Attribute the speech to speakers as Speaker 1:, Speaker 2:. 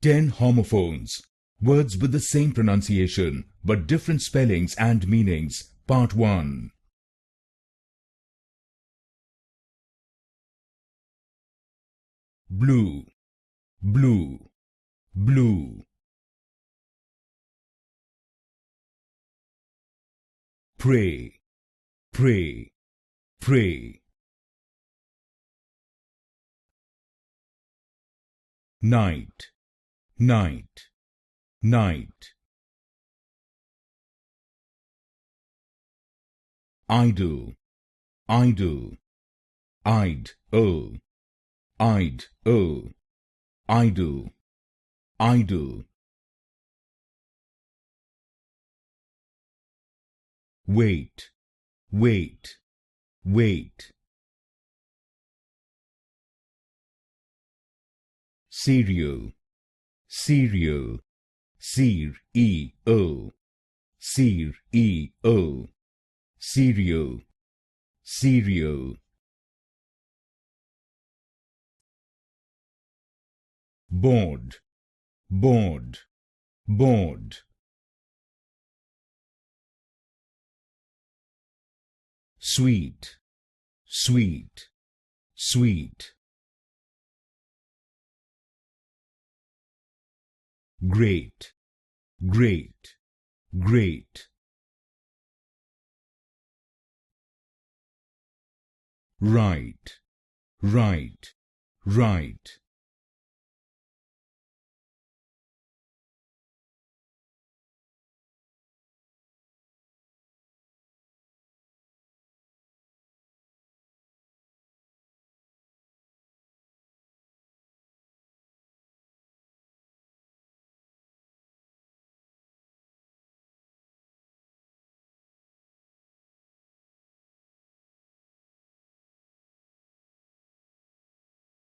Speaker 1: 10 homophones, words with the same pronunciation but different spellings and meanings. Part 1. Blue, blue, blue. Pray, pray, pray. Night, night, night. Idle, idle, idle, idle, idle, idle. Wait, wait, wait. Cereal, cereal, cereal, cereal, cereal, cereal. Board, board, board. Sweet, sweet, sweet. Great, great, great. Right, right, right.